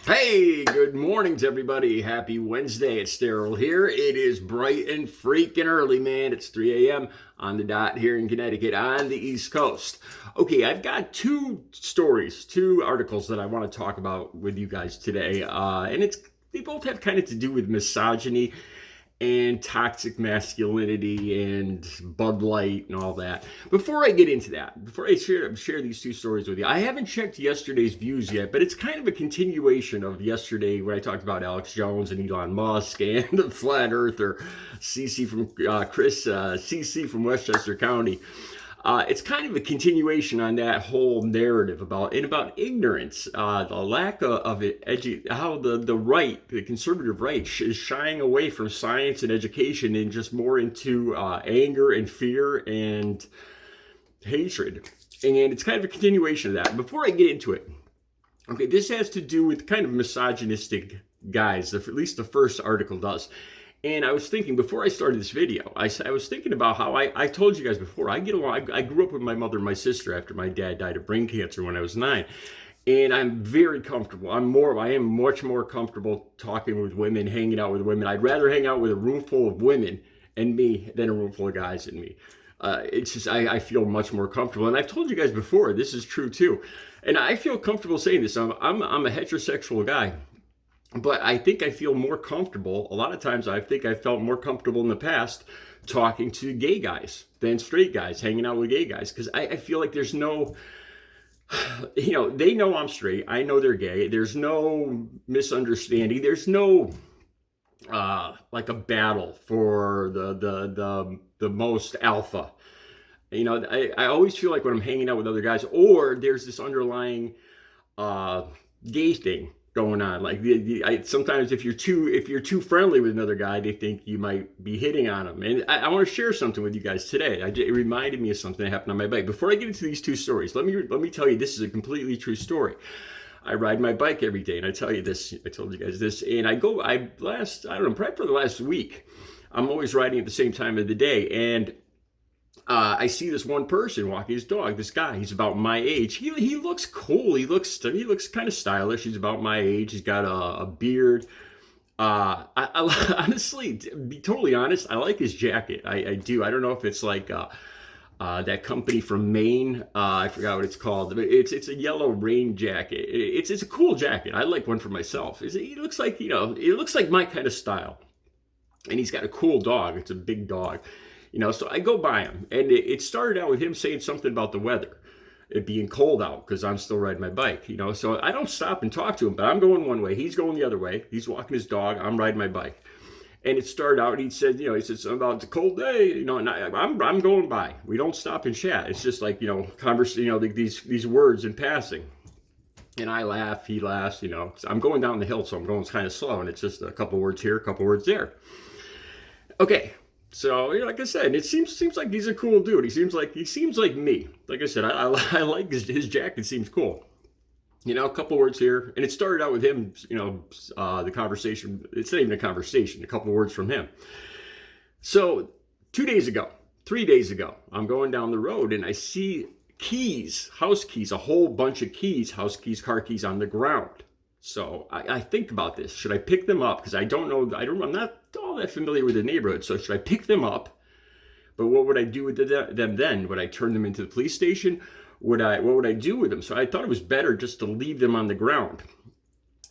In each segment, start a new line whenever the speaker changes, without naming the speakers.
Hey, good morning to everybody. Happy Wednesday. It's Daryl here. It is bright and freaking early, man. It's 3 a.m. on the dot here in Connecticut on the East Coast. Okay, I've got two articles that I want to talk about with you guys today. They both have kind of to do with misogyny and toxic masculinity and Bud Light and all that. Before I get into that, before I share these two stories with you, I haven't checked yesterday's views yet, but it's kind of a continuation of yesterday when I talked about Alex Jones and Elon Musk and the flat earther CC from Westchester County. It's kind of a continuation on that whole narrative about ignorance, the lack of it, how the conservative right is shying away from science and education and just more into anger and fear and hatred. And it's kind of a continuation of that. Before I get into it, okay, this has to do with kind of misogynistic guys, at least the first article does. And I was thinking, before I started this video, I was thinking about how I told you guys before, I get along. I grew up with my mother and my sister after my dad died of brain cancer when I was 9. And I'm very comfortable. I am much more comfortable talking with women, hanging out with women. I'd rather hang out with a room full of women and me than a room full of guys and me. It's just, I feel much more comfortable. And I've told you guys before, this is true too. And I feel comfortable saying this. I'm a heterosexual guy. But I think I feel more comfortable. A lot of times I think I felt more comfortable in the past talking to gay guys than straight guys, hanging out with gay guys. Because I feel like there's no, they know I'm straight. I know they're gay. There's no misunderstanding. There's no like a battle for the most alpha. I always feel like when I'm hanging out with other guys, or there's this underlying gay thing going on. Like sometimes if you're too friendly with another guy, they think you might be hitting on them. And I want to share something with you guys today. It reminded me of something that happened on my bike. Before I get into these two stories, let me tell you this is a completely true story. I ride my bike every day, and I tell you this. I told you guys this, and probably for the last week, I'm always riding at the same time of the day, and I see this one person walking his dog. This guy, he's about my age. He looks cool. He looks kind of stylish. He's about my age. He's got a beard. I honestly, to be totally honest, I like his jacket. I do. I don't know if it's like that company from Maine. I forgot what it's called. It's a yellow rain jacket. It's a cool jacket. I like one for myself. He looks like it looks like my kind of style. And he's got a cool dog. It's a big dog. So I go by him, and it started out with him saying something about the weather, it being cold out, because I'm still riding my bike, so I don't stop and talk to him, but I'm going one way, he's going the other way, he's walking his dog, I'm riding my bike. And it started out, he said something about it's a cold day, and I'm going by. We don't stop and chat. It's just like, these words in passing. And I laugh, he laughs, I'm going down the hill, so I'm going kind of slow, and it's just a couple words here, a couple words there. Okay. So, like I said, it seems like he's a cool dude. He seems like me. Like I said, I like his jacket. Seems cool. A couple words here, and it started out with him. The conversation. It's not even a conversation. A couple words from him. So 3 days ago, I'm going down the road and I see house keys, a whole bunch of keys, house keys, car keys on the ground. So I think about this. Should I pick them up? Because I'm not all that familiar with the neighborhood. So should I pick them up? But what would I do with them then? Would I turn them into the police station? What would I do with them? So I thought it was better just to leave them on the ground.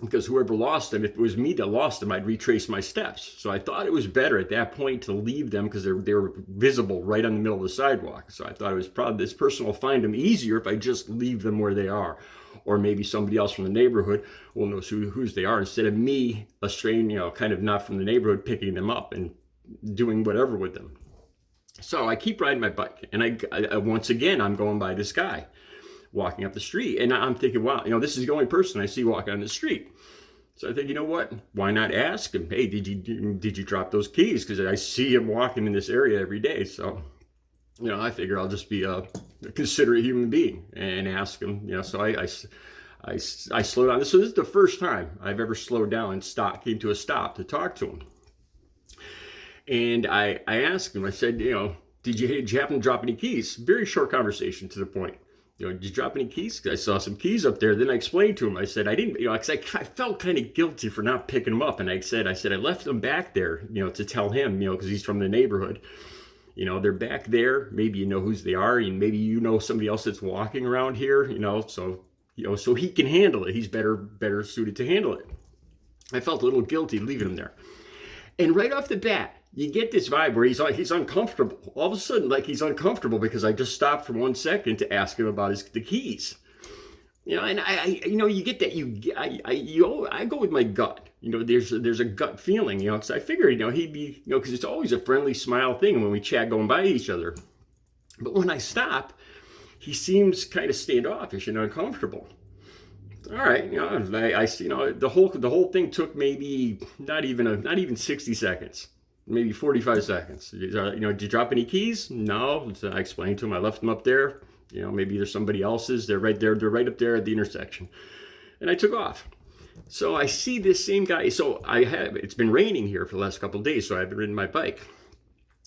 Because whoever lost them, if it was me that lost them, I'd retrace my steps. So I thought it was better at that point to leave them because they were visible right on the middle of the sidewalk. So I thought it was probably this person will find them easier if I just leave them where they are. Or maybe somebody else from the neighborhood will know whose they are, instead of me, a stranger, kind of not from the neighborhood, picking them up and doing whatever with them. So I keep riding my bike, and I once again, I'm going by this guy walking up the street, and I'm thinking, wow, this is the only person I see walking on the street. So I think, what? Why not ask him? Hey, did you drop those keys? Because I see him walking in this area every day. So, I figure I'll just be a considerate human being and ask him. So I slow down. So this is the first time I've ever slowed down and came to a stop to talk to him. And I asked him. I said, did you happen to drop any keys? Very short conversation to the point. did you drop any keys? 'Cause I saw some keys up there. Then I explained to him. I said, I didn't, 'cause I felt kind of guilty for not picking them up. And I said, I left them back there, to tell him, because he's from the neighborhood. They're back there. Maybe you know whose they are, and maybe somebody else that's walking around here, so he can handle it. He's better suited to handle it. I felt a little guilty leaving him there. And right off the bat, you get this vibe where he's uncomfortable. All of a sudden, like he's uncomfortable because I just stopped for 1 second to ask him about the keys. And you get that. I go with my gut. There's a gut feeling. Because I figured, he'd be, because it's always a friendly smile thing when we chat going by each other. But when I stop, he seems kind of standoffish and uncomfortable. All right, I see. The whole thing took maybe not even 60 seconds. Maybe 45 seconds. Did you drop any keys? No. So I explained to him I left them up there. Maybe there's somebody else's. They're right there. They're right up there at the intersection. And I took off. So I see this same guy. So it's been raining here for the last couple of days, so I haven't ridden my bike.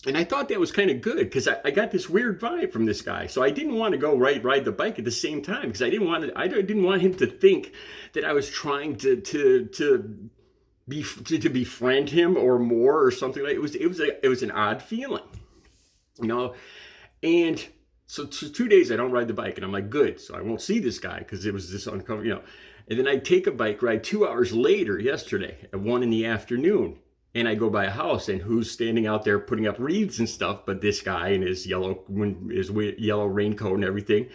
And I thought that was kind of good because I got this weird vibe from this guy. So I didn't want to go ride the bike at the same time because I didn't want him to think that I was trying to befriend him or more or something like it was an odd feeling, and so 2 days I don't ride the bike and I'm like, good, so I won't see this guy because it was this uncomfortable, and then I take a bike ride 2 hours later yesterday at 1 PM, and I go by a house and who's standing out there putting up wreaths and stuff but this guy in his yellow raincoat and everything,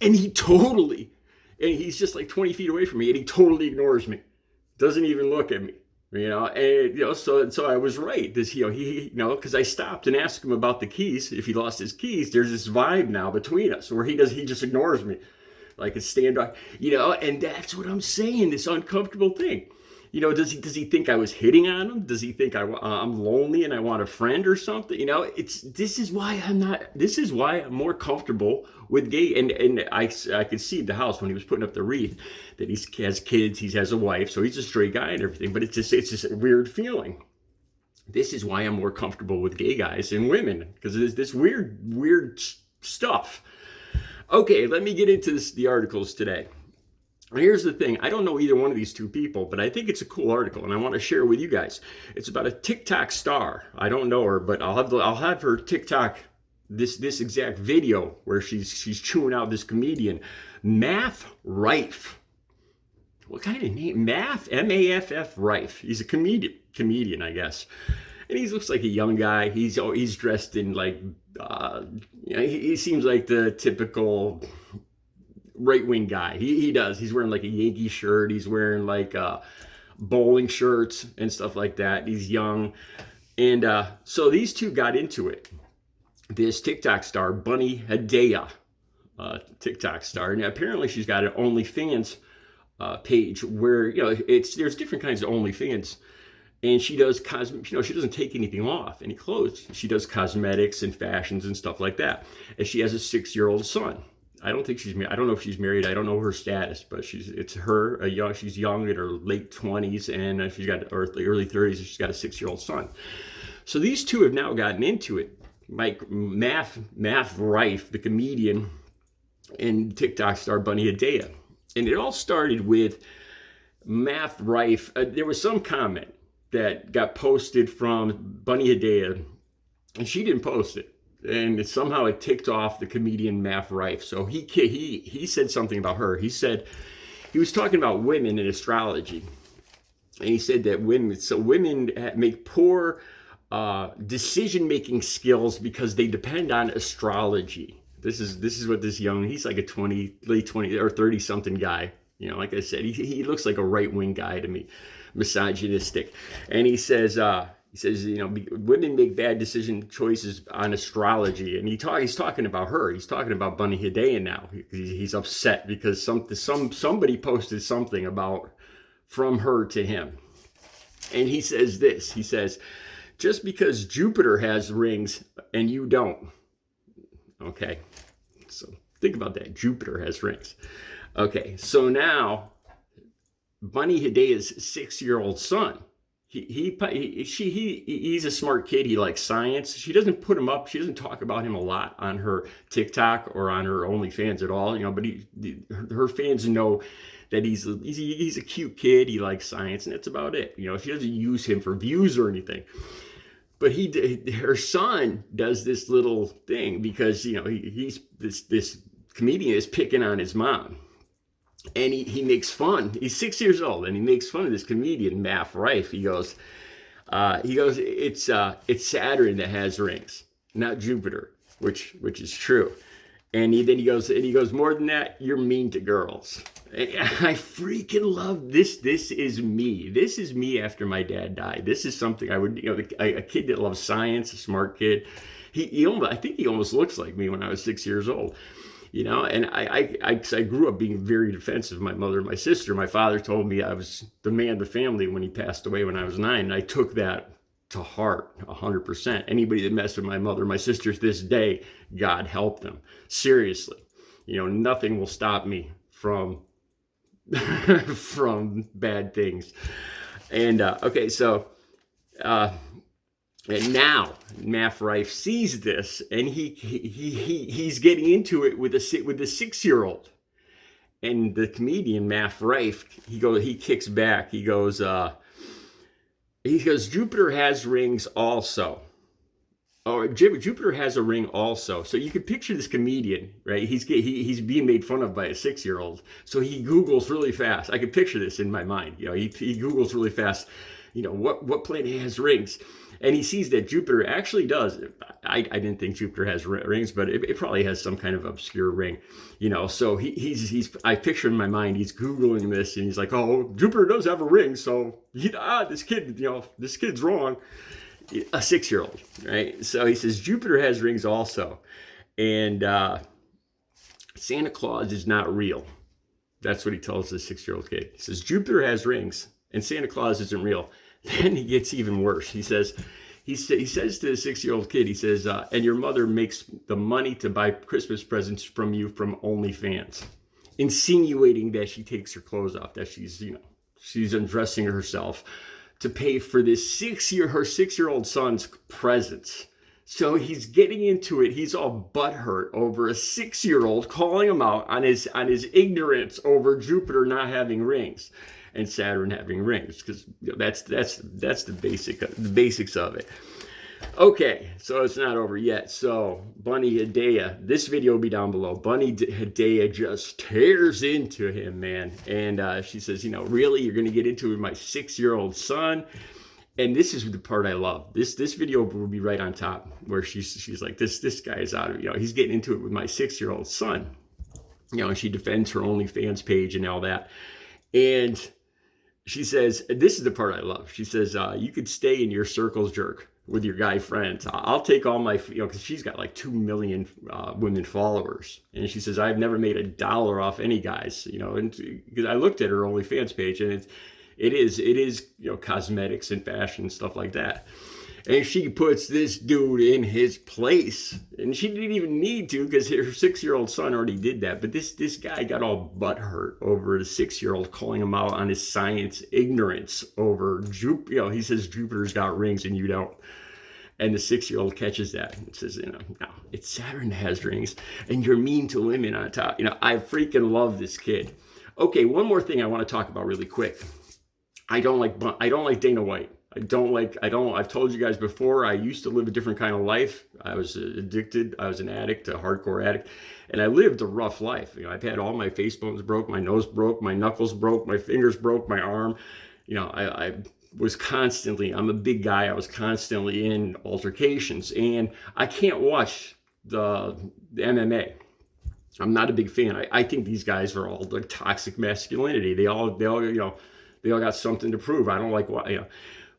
and he's just like 20 feet away from me and he totally ignores me, doesn't even look at me. So I was right. Because I stopped and asked him about the keys. If he lost his keys, there's this vibe now between us where he just ignores me, like a standoff. And that's what I'm saying. This uncomfortable thing. Does he think I was hitting on him? Does he think I'm lonely and I want a friend or something? This is why I'm more comfortable with gay. And I could see the house when he was putting up the wreath that he has kids, he has a wife, so he's a straight guy and everything. But it's just a weird feeling. This is why I'm more comfortable with gay guys and women, because there's this weird stuff. Okay, let me get into the articles today. Here's the thing. I don't know either one of these two people, but I think it's a cool article, and I want to share it with you guys. It's about a TikTok star. I don't know her, but I'll have her TikTok this exact video where she's chewing out this comedian, Matt Rife. What kind of name? Matt, M-A-F-F Rife. He's a comedian, I guess. And he looks like a young guy. He's dressed in like, he seems like the typical right-wing guy. He does. He's wearing like a Yankee shirt. He's wearing like bowling shirts and stuff like that. He's young. And so these two got into it. This TikTok star, Bunny Hedaya, TikTok star. And apparently she's got an OnlyFans page where, there's different kinds of OnlyFans. And she does she doesn't take anything off, any clothes. She does cosmetics and fashions and stuff like that. And she has a 6-year-old son. I don't think she's married. I don't know if she's married. I don't know her status, but she's young in her late 20s and she's got early 30s. And she's got a 6-year-old son. So these two have now gotten into it. Matt Rife, the comedian, and TikTok star Bunny Hedaya. And it all started with Matt Rife. There was some comment that got posted from Bunny Hedaya, and she didn't post it. And somehow it ticked off the comedian Matt Rife. So he said something about her. He said he was talking about women in astrology, and he said that women make poor decision-making skills because they depend on astrology. This is what this he's like a late 20 or 30 something guy. Like I said, he looks like a right-wing guy to me, misogynistic. And he says women make bad decision choices on astrology, and he's talking about her. He's talking about Bunny Hedaya now. He's upset because somebody posted something from her to him, and he says this. He says, just because Jupiter has rings and you don't. Okay, so think about that. Jupiter has rings. Okay, so now Bunny Hedaya's 6-year-old son he's a smart kid. He likes science. She doesn't put him up. She doesn't talk about him a lot on her TikTok or on her OnlyFans at all. But her fans know that he's a cute kid. He likes science, and that's about it. She doesn't use him for views or anything. But her son does this little thing because he's this comedian is picking on his mom. And he makes fun. He's 6 years old, and he makes fun of this comedian, Matt Rife. He goes, it's Saturn that has rings, not Jupiter, which is true. And then he goes, more than that, you're mean to girls. And I freaking love this. This is me. This is me after my dad died. This is something I would, a kid that loves science, a smart kid. I think he almost looks like me when I was 6 years old. And I grew up being very defensive of my mother and my sister. My father told me I was the man of the family when he passed away when I was 9. And I took that to heart 100%. Anybody that messed with my mother and my sister to this day, God help them. Seriously. Nothing will stop me from bad things. And okay, so and now Matt Rife sees this, and he's getting into it with a 6-year-old. And the comedian Matt Rife, he kicks back. He goes, Jupiter has rings also. Or Jupiter has a ring also. So you can picture this comedian, right? He's being made fun of by a 6-year-old. So he Googles really fast. I can picture this in my mind. He Googles really fast. What planet has rings? And he sees that Jupiter actually does. I didn't think Jupiter has rings, but it probably has some kind of obscure ring, So I picture in my mind, he's Googling this, and he's like, oh, Jupiter does have a ring. So this kid's wrong. A 6-year-old, right? So he says Jupiter has rings also, and Santa Claus is not real. That's what he tells the 6-year-old kid. He says Jupiter has rings, and Santa Claus isn't real. Then he gets even worse. He says to the 6-year-old kid, he says, and your mother makes the money to buy Christmas presents from you from OnlyFans, insinuating that she takes her clothes off, that she's undressing herself to pay for this her 6-year-old son's presents. So he's getting into it. He's all butthurt over a 6-year-old calling him out on his ignorance over Jupiter not having rings and Saturn having rings, because that's the basics of it. Okay, so it's not over yet. So Bunny Hedaya, this video will be down below. Bunny Hedaya just tears into him, man. And she says, really, you're going to get into it with my 6-year-old son? And this is the part I love. This video will be right on top, where she's like, this guy is out of, he's getting into it with my 6-year-old son. And she defends her OnlyFans page and all that. And she says, this is the part I love. She says, you could stay in your circles, jerk, with your guy friends. I'll take all my, because she's got like 2 million women followers. And she says, I've never made $1 off any guys, and because I looked at her OnlyFans page, and it is cosmetics and fashion and stuff like that. And she puts this dude in his place. And she didn't even need to, because her 6-year-old son already did that. But this guy got all butthurt over the 6-year-old calling him out on his science ignorance over Jupiter. He says Jupiter's got rings and you don't. And the 6-year-old catches that and says, no, it's Saturn that has rings, and you're mean to women on top. I freaking love this kid. Okay, one more thing I want to talk about really quick. I don't like Dana White. I've told you guys before, I used to live a different kind of life. I was addicted. I was an addict, a hardcore addict. And I lived a rough life. I've had all my face bones broke, my nose broke, my knuckles broke, my fingers broke, my arm. I was constantly, I'm a big guy. I was constantly in altercations, and I can't watch the MMA. I'm not a big fan. I think these guys are all like toxic masculinity. They all got something to prove. I don't like what,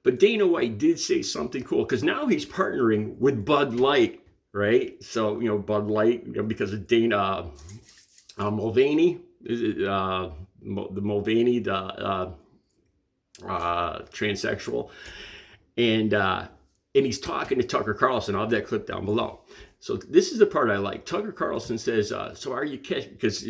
But Dana White did say something cool, because now he's partnering with Bud Light, right? So, Bud Light, because of Dana Mulvaney, the Mulvaney, the transsexual, and he's talking to Tucker Carlson. I'll have that clip down below. So this is the part I like. Tucker Carlson says, so are you catching, because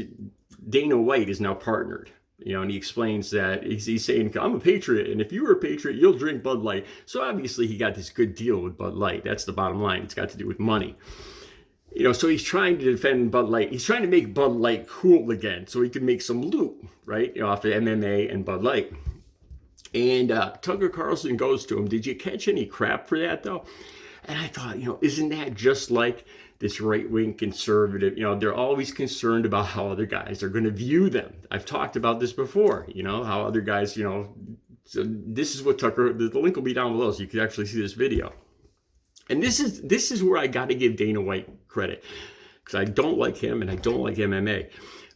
Dana White is now partnered You know, and he explains that he's saying, I'm a patriot, and if you were a patriot, you'll drink Bud Light. So obviously he got this good deal with Bud Light. That's the bottom line. It's got to do with money. You know, so he's trying to defend Bud Light. He's trying to make Bud Light cool again so he can make some loot, right? You know, off of MMA and Bud Light. And Tucker Carlson goes to him, did you catch any crap for that, though? And I thought, you know, isn't that just like this right-wing conservative? You know, they're always concerned about how other guys are going to view them. I've talked about this before, you know, how other guys, you know, so this is what Tucker, the link will be down below so you can actually see this video. And this is where I got to give Dana White credit, because I don't like him and I don't like MMA.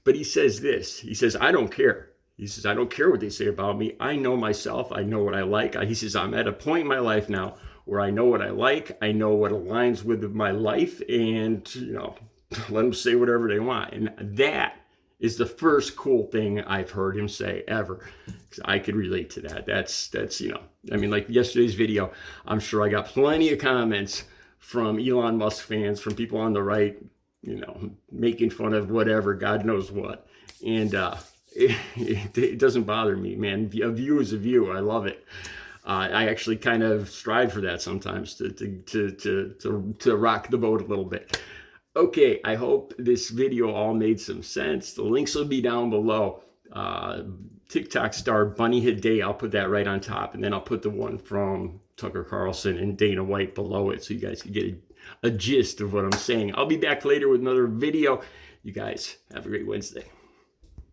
But he says this, he says, I don't care. He says, I don't care what they say about me. I know myself. I know what I like. He says, I'm at a point in my life now where I know what I like. I know what aligns with my life, and, you know, let them say whatever they want. And that is the first cool thing I've heard him say ever, because I could relate to that. That's, you know, I mean, like yesterday's video, I'm sure I got plenty of comments from Elon Musk fans, from people on the right, you know, making fun of whatever, God knows what. And it doesn't bother me, man. A view is a view. I love it. I actually kind of strive for that sometimes, to rock the boat a little bit. Okay, I hope this video all made some sense. The links will be down below. TikTok star Bunny Hedaya, I'll put that right on top, and then I'll put the one from Tucker Carlson and Dana White below it so you guys can get a gist of what I'm saying. I'll be back later with another video. You guys have a great Wednesday.